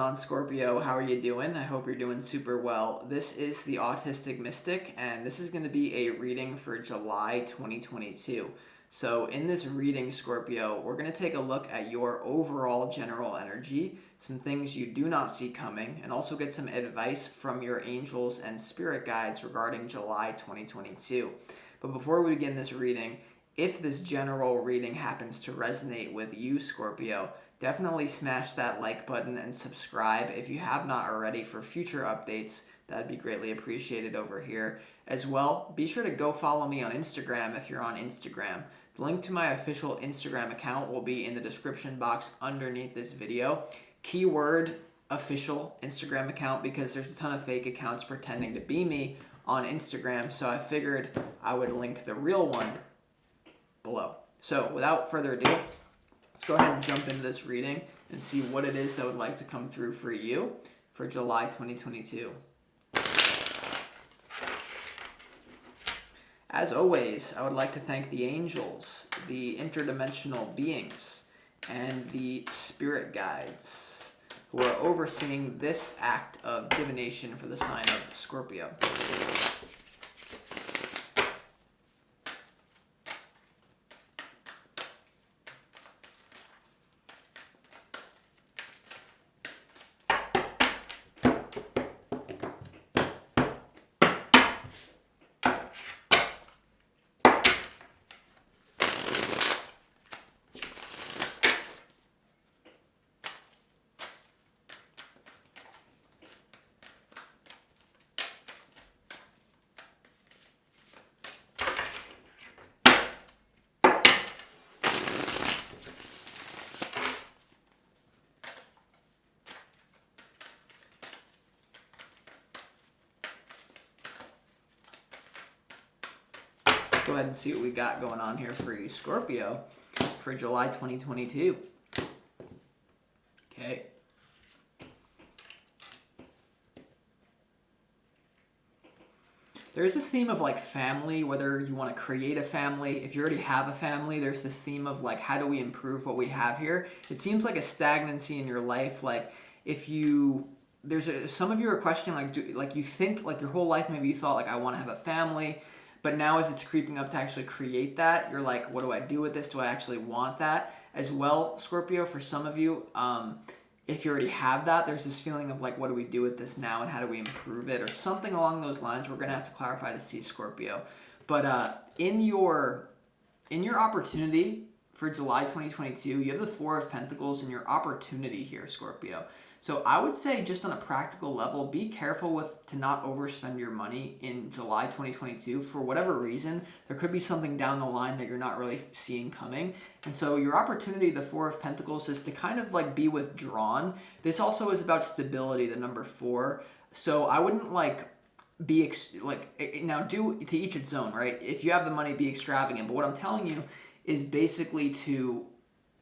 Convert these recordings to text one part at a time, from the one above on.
On Scorpio, how are you doing? I hope you're doing super well. This is the Autistic Mystic, and this is going to be a reading for July 2022. So in this reading, Scorpio, we're going to take a look at your overall general energy, some things you do not see coming, and also get some advice from your angels and spirit guides regarding July 2022. But before we begin this reading, if this general reading happens to resonate with you, Scorpio, definitely smash that like button and subscribe if you have not already for future updates. That'd be greatly appreciated over here. As well, be sure to go follow me on Instagram if you're on Instagram. The link to my official Instagram account will be in the description box underneath this video. Keyword official Instagram account because there's a ton of fake accounts pretending to be me on Instagram, so I figured I would link the real one below. So without further ado, let's go ahead and jump into this reading and see what it is that would like to come through for you for July 2022. As always, I would like to thank the angels, the interdimensional beings, and the spirit guides who are overseeing this act of divination for the sign of Scorpio. Go ahead and see what we got going on here for you, Scorpio, for July 2022. Okay. There's this theme of like family, whether you want to create a family. If you already have a family, there's this theme of like, how do we improve what we have here? It seems like a stagnancy in your life. Like if you, some of you are questioning like, you think like your whole life, maybe you thought like, I want to have a family. But now as it's creeping up to actually create that, you're like, what do I do with this? Do I actually want that? As well, Scorpio, for some of you, if you already have that, there's this feeling of like, what do we do with this now and how do we improve it? Or something along those lines we're going to have to clarify to see, Scorpio. But in your opportunity for July 2022, you have the Four of Pentacles and your opportunity here, Scorpio. So I would say just on a practical level, be careful to not overspend your money in July 2022. For whatever reason, there could be something down the line that you're not really seeing coming. And so your opportunity, the Four of Pentacles, is to kind of like be withdrawn. This also is about stability, the number 4. So I wouldn't like be now do to each its own, right? If you have the money, be extravagant. But what I'm telling you is basically to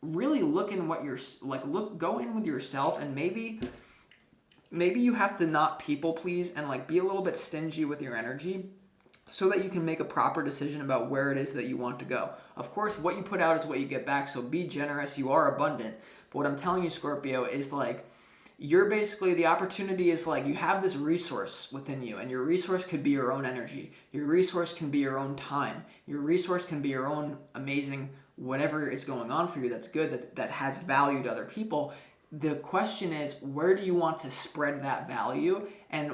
really look in what you're like, go in with yourself, and maybe you have to not people please and like be a little bit stingy with your energy so that you can make a proper decision about where it is that you want to go. Of course, what you put out is what you get back, so be generous. You are abundant. But what I'm telling you, Scorpio, is like, you're basically, the opportunity is like, you have this resource within you, and your resource could be your own energy. Your resource can be your own time. Your resource can be your own amazing whatever is going on for you that's good, that has value to other people. The question is, where do you want to spread that value? And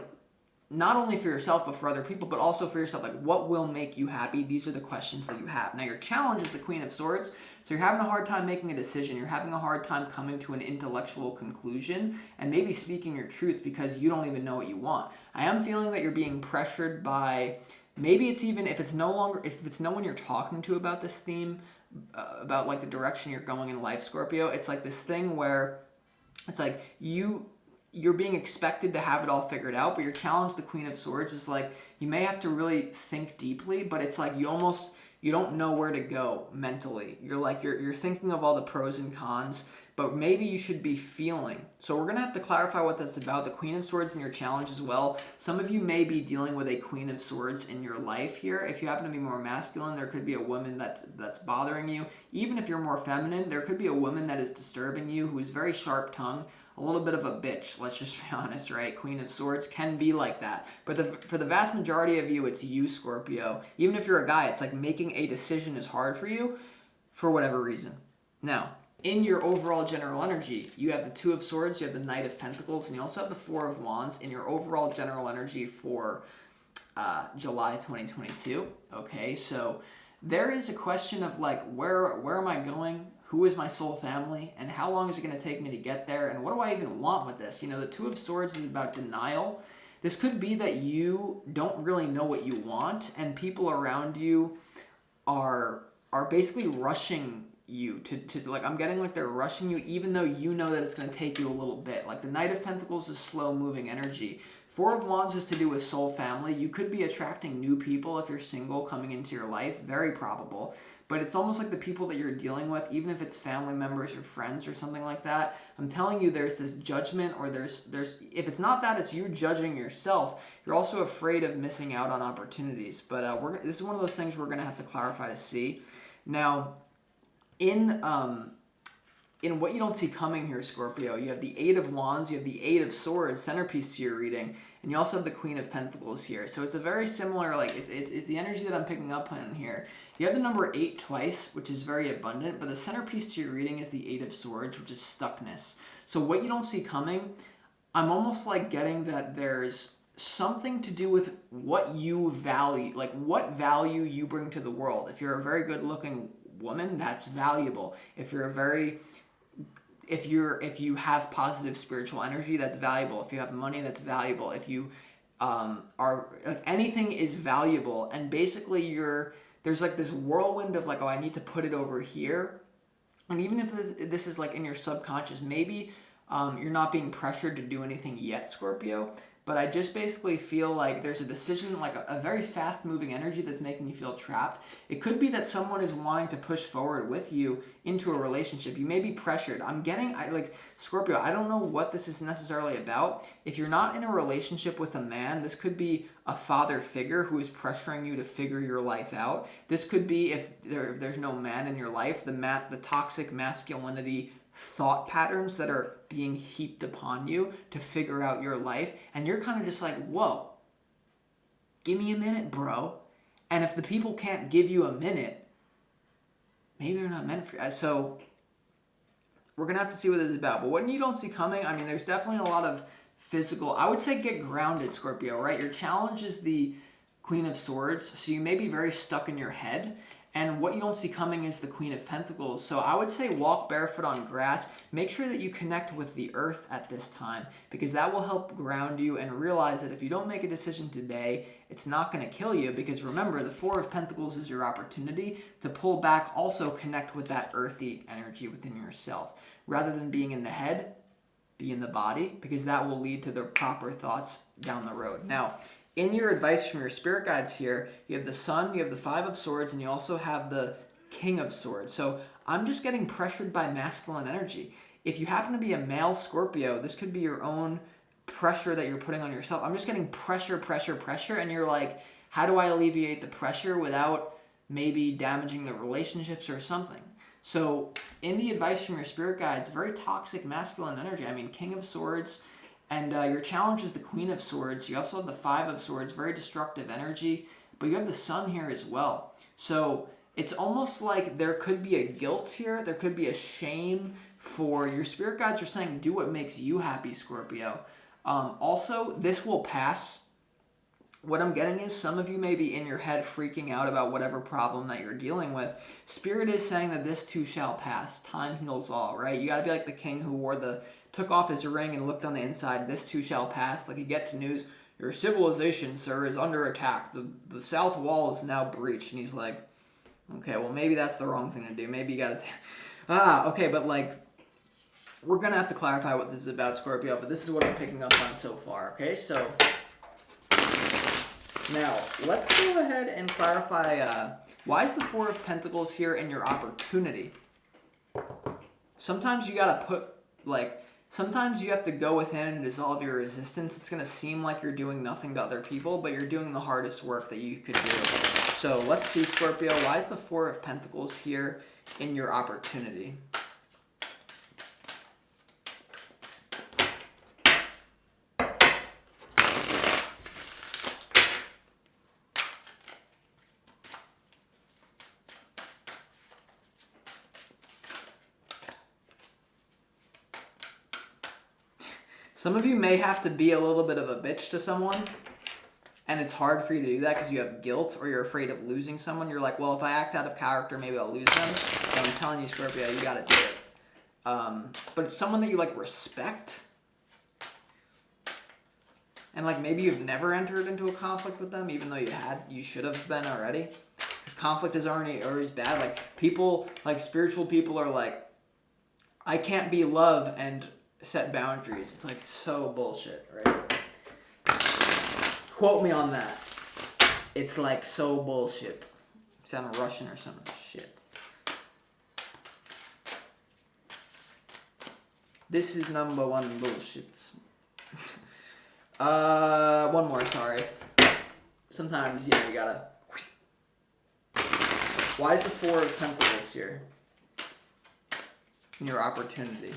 not only for yourself, but for other people, but also for yourself. Like, what will make you happy? These are the questions that you have. Now, your challenge is the Queen of Swords. So you're having a hard time making a decision. You're having a hard time coming to an intellectual conclusion and maybe speaking your truth because you don't even know what you want. I am feeling that you're being pressured by, maybe it's even, if it's no one you're talking to about this theme, about like the direction you're going in life, Scorpio, it's like this thing where it's like you're being expected to have it all figured out, but your challenge, the Queen of Swords, is like, you may have to really think deeply, but it's like you don't know where to go mentally. You're thinking of all the pros and cons, but maybe you should be feeling. So we're going to have to clarify what that's about. The Queen of Swords in your challenge as well. Some of you may be dealing with a Queen of Swords in your life here. If you happen to be more masculine, there could be a woman that's bothering you. Even if you're more feminine, there could be a woman that is disturbing you who is very sharp-tongued. a little bit of a bitch, let's just be honest, right? Queen of Swords can be like that. But for the vast majority of you, it's you, Scorpio. Even if you're a guy, it's like making a decision is hard for you for whatever reason. Now, in your overall general energy, you have the Two of Swords, you have the Knight of Pentacles, and you also have the Four of Wands in your overall general energy for July 2022. Okay, so there is a question of like, where am I going? Who is my soul family? And how long is it going to take me to get there? And what do I even want with this? You know, the Two of Swords is about denial. This could be that you don't really know what you want, and people around you are basically rushing you to like, I'm getting like they're rushing you even though you know that it's going to take you a little bit. Like the Knight of Pentacles is slow moving energy. Four of Wands is to do with soul family. You could be attracting new people if you're single coming into your life, very probable. But it's almost like the people that you're dealing with, even if it's family members or friends or something like that, I'm telling you there's this judgment, or there's if it's not that, it's you judging yourself. You're also afraid of missing out on opportunities. But this is one of those things we're going to have to clarify to see. Now, in what you don't see coming here, Scorpio, you have the Eight of Wands, you have the Eight of Swords, centerpiece to your reading, and you also have the Queen of Pentacles here. So it's a very similar, like, it's the energy that I'm picking up on here. You have the number 8 twice, which is very abundant, but the centerpiece to your reading is the Eight of Swords, which is stuckness. So what you don't see coming, I'm almost like getting that there's something to do with what you value, like what value you bring to the world. If you're a very good looking woman, that's valuable. If you have positive spiritual energy, that's valuable. If you have money, that's valuable. If you are like, anything is valuable, and basically there's like this whirlwind of like, oh, I need to put it over here. And even if this is like in your subconscious, maybe you're not being pressured to do anything yet, Scorpio. But I just basically feel like there's a decision, like a very fast-moving energy that's making you feel trapped. It could be that someone is wanting to push forward with you into a relationship. You may be pressured. Scorpio, I don't know what this is necessarily about. If you're not in a relationship with a man, this could be a father figure who is pressuring you to figure your life out. This could be, if there's no man in your life, the toxic masculinity thought patterns that are being heaped upon you to figure out your life, and you're kind of just like, whoa, give me a minute, bro. And if the people can't give you a minute, maybe they're not meant for you. So we're gonna have to see what this is about. But what you don't see coming, I mean, there's definitely a lot of physical, I would say get grounded, Scorpio, right? Your challenge is the Queen of Swords, so you may be very stuck in your head. And what you don't see coming is the Queen of Pentacles. So I would say walk barefoot on grass. Make sure that you connect with the earth at this time, because that will help ground you and realize that if you don't make a decision today, it's not going to kill you. Because remember, the Four of Pentacles is your opportunity to pull back, also connect with that earthy energy within yourself. Rather than being in the head, be in the body, because that will lead to the proper thoughts down the road. Now, in your advice from your spirit guides here, you have the Sun, you have the Five of Swords, and you also have the King of Swords. So I'm just getting pressured by masculine energy. If you happen to be a male Scorpio, this could be your own pressure that you're putting on yourself. I'm just getting pressure, and you're like, how do I alleviate the pressure without maybe damaging the relationships or something? So in the advice from your spirit guides, very toxic masculine energy. I mean, King of Swords, and your challenge is the Queen of Swords. You also have the Five of Swords, very destructive energy, but you have the Sun here as well. So it's almost like there could be a guilt here. There could be a shame for your spirit guides are saying, do what makes you happy, Scorpio. Also, this will pass. What I'm getting is some of you may be in your head freaking out about whatever problem that you're dealing with. Spirit is saying that this too shall pass. Time heals all, right? You got to be like the king who took off his ring and looked on the inside. This too shall pass. Like he gets news, your civilization, sir, is under attack. The south wall is now breached. And he's like, okay, well, maybe that's the wrong thing to do. Maybe you got to... okay, but like, we're going to have to clarify what this is about, Scorpio, but this is what I'm picking up on so far, okay? So, now, let's go ahead and clarify, why is the Four of Pentacles here in your opportunity? Sometimes you got to put, like... Sometimes you have to go within and dissolve your resistance. It's going to seem like you're doing nothing to other people, but you're doing the hardest work that you could do. So let's see, Scorpio, why is the Four of Pentacles here in your opportunity? Some of you may have to be a little bit of a bitch to someone, and it's hard for you to do that because you have guilt or you're afraid of losing someone. You're like, well, if I act out of character, maybe I'll lose them. But I'm telling you, Scorpio, you gotta do it. But it's someone that you like respect. And like maybe you've never entered into a conflict with them, even though you should have been already. Because conflict is always bad. Like people, like spiritual people are like, I can't be love and set boundaries. It's like so bullshit, right? Quote me on that. It's like so bullshit. Sound Russian or some shit. This is number one bullshit. One more, sorry. Sometimes, you gotta... Why is the Four of Pentacles here? In your opportunity.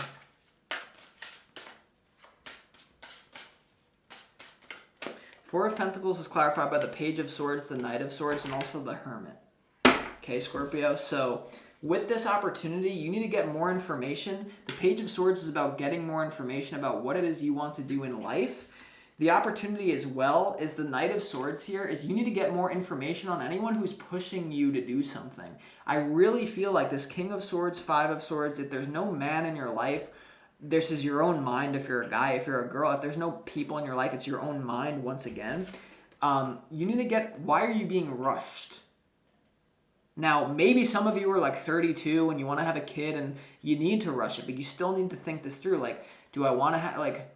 Four of Pentacles is clarified by the Page of Swords, the Knight of Swords, and also the Hermit. Okay, Scorpio? So, with this opportunity, you need to get more information. The Page of Swords is about getting more information about what it is you want to do in life. The opportunity as well is the Knight of Swords here is you need to get more information on anyone who's pushing you to do something. I really feel like this King of Swords, Five of Swords, if there's no man in your life, this is your own mind if you're a guy. If you're a girl, if there's no people in your life, it's your own mind once again. You need to get, why are you being rushed? Now, maybe some of you are like 32 and you want to have a kid and you need to rush it, but you still need to think this through. Like, do I want to have, like...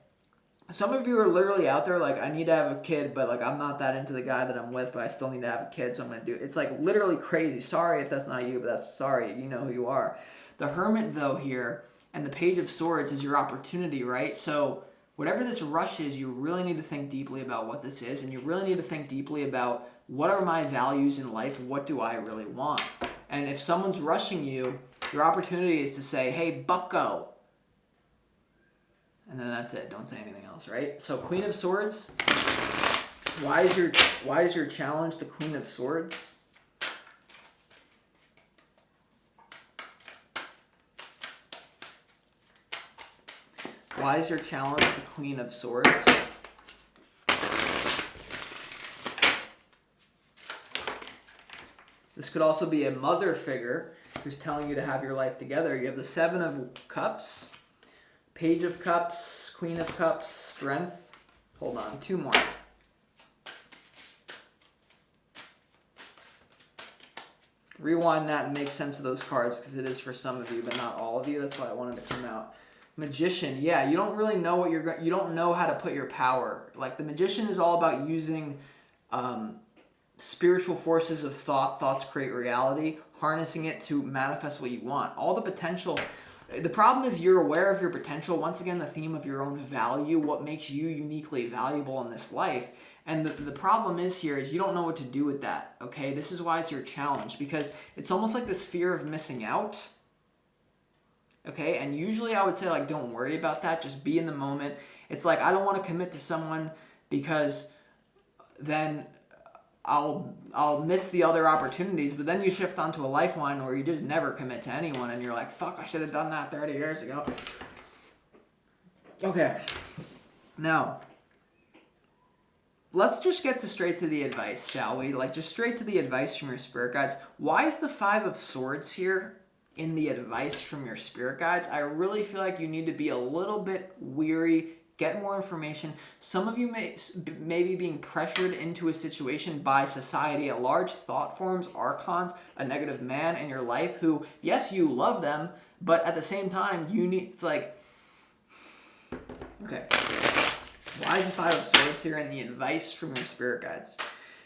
Some of you are literally out there like, I need to have a kid, but like I'm not that into the guy that I'm with, but I still need to have a kid, so I'm going to do it. It's like literally crazy. Sorry if that's not you, but that's sorry. You know who you are. The Hermit, though, here, and the Page of Swords is your opportunity, right? So whatever this rush is, you really need to think deeply about what this is, and you really need to think deeply about what are my values in life, and what do I really want? And if someone's rushing you, your opportunity is to say, hey, bucko. And then that's it. Don't say anything else, right? So Queen of Swords. Why is your challenge the Queen of Swords? Why is your challenge the Queen of Swords? This could also be a mother figure who's telling you to have your life together. You have the Seven of Cups. Page of Cups, Queen of Cups, Strength. Hold on, two more. Rewind that and make sense of those cards because it is for some of you, but not all of you. That's why I wanted to come out. Magician, yeah, you don't really know what you don't know how to put your power. Like the Magician is all about using spiritual forces of thought. Thoughts create reality. Harnessing it to manifest what you want. All the potential. The problem is you're aware of your potential. Once again, the theme of your own value, what makes you uniquely valuable in this life. And the problem is here is you don't know what to do with that, okay? This is why it's your challenge, because it's almost like this fear of missing out, okay? And usually I would say, like, don't worry about that. Just be in the moment. It's like, I don't want to commit to someone because then I'll miss the other opportunities, but then you shift onto a lifeline where you just never commit to anyone and you're like, fuck, I should have done that 30 years ago. Okay. Now, let's just get straight to the advice, shall we? Like, just straight to the advice from your spirit guides. Why is the Five of Swords here in the advice from your spirit guides? I really feel like you need to be a little bit weary. Get more information. Some of you may be being pressured into a situation by society, a large thought forms, archons, a negative man in your life who, yes, you love them, but at the same time, it's like, okay, why is the Five of Swords here in the advice from your spirit guides?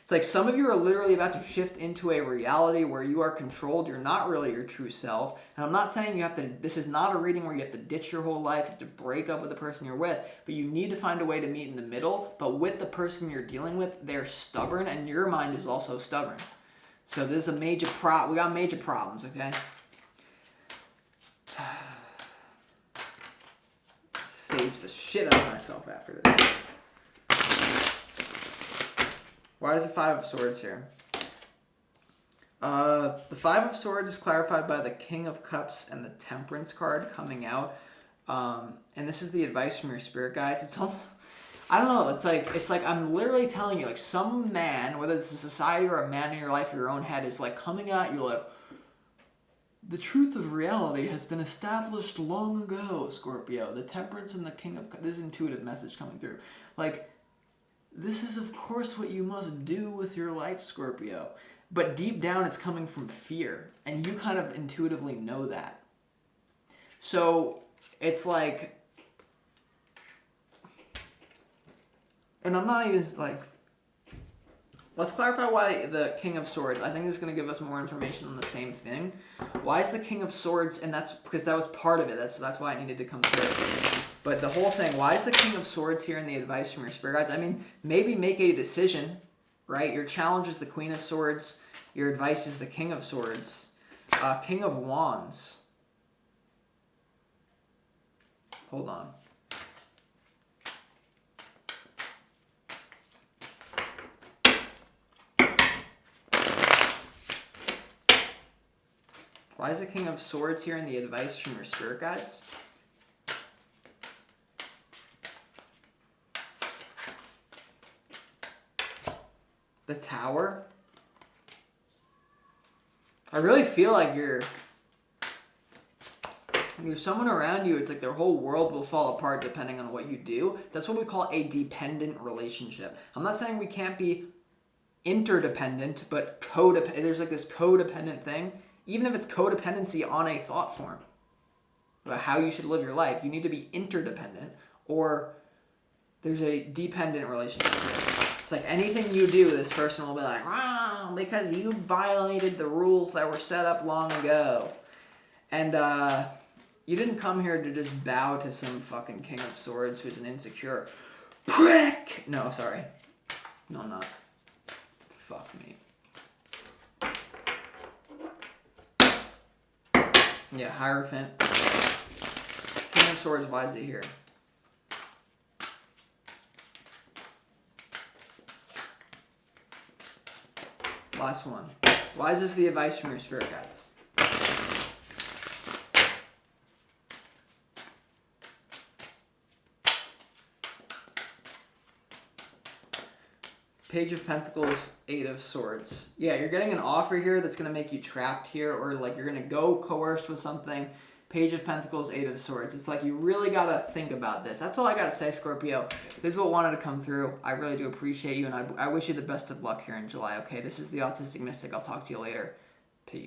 It's like some of you are literally about to shift into a reality where you are controlled. You're not really your true self. And I'm not saying you have to, this is not a reading where you have to ditch your whole life, you have to break up with the person you're with, but you need to find a way to meet in the middle. But with the person you're dealing with, they're stubborn and your mind is also stubborn. So this is a major we got major problems, okay? Sage the shit out of myself after this. Why is the Five of Swords here? The Five of Swords is clarified by the King of Cups and the Temperance card coming out. And this is the advice from your spirit guides. It's almost, I don't know, it's like I'm literally telling you, like, some man, whether it's a society or a man in your life or your own head, is like coming at you like, the truth of reality has been established long ago, Scorpio. The Temperance and the King of... This is intuitive message coming through. Like, this is, of course, what you must do with your life, Scorpio. But deep down, it's coming from fear. And you kind of intuitively know that. So, it's like... And I'm not even, like... Let's clarify why the King of Swords. I think this is going to give us more information on the same thing. Why is the King of Swords, and that's because that was part of it. That's why it needed to come through. But the whole thing, why is the King of Swords here in the advice from your spirit guides? I mean, maybe make a decision, right? Your challenge is the Queen of Swords. Your advice is the King of Swords. King of Wands. Hold on. Why is the King of Swords here in the advice from your spirit guides? The Tower. I really feel like there's someone around you, it's like their whole world will fall apart depending on what you do. That's what we call a dependent relationship. I'm not saying we can't be interdependent, but codependent. There's like this codependent thing. Even if it's codependency on a thought form about how you should live your life, you need to be interdependent, or there's a dependent relationship. It's like anything you do, this person will be like, wow, because you violated the rules that were set up long ago. And you didn't come here to just bow to some fucking King of Swords who's an insecure prick. No, sorry. No, I'm not. Fuck me. Yeah, Hierophant. King of Swords, why is it here? Last one. Why is this the advice from your spirit guides? Page of Pentacles, Eight of Swords. Yeah, you're getting an offer here that's going to make you trapped here, or like you're going to go coerced with something. Page of Pentacles, Eight of Swords. It's like you really got to think about this. That's all I got to say, Scorpio. This is what wanted to come through. I really do appreciate you, and I wish you the best of luck here in July, okay? This is the Autistic Mystic. I'll talk to you later.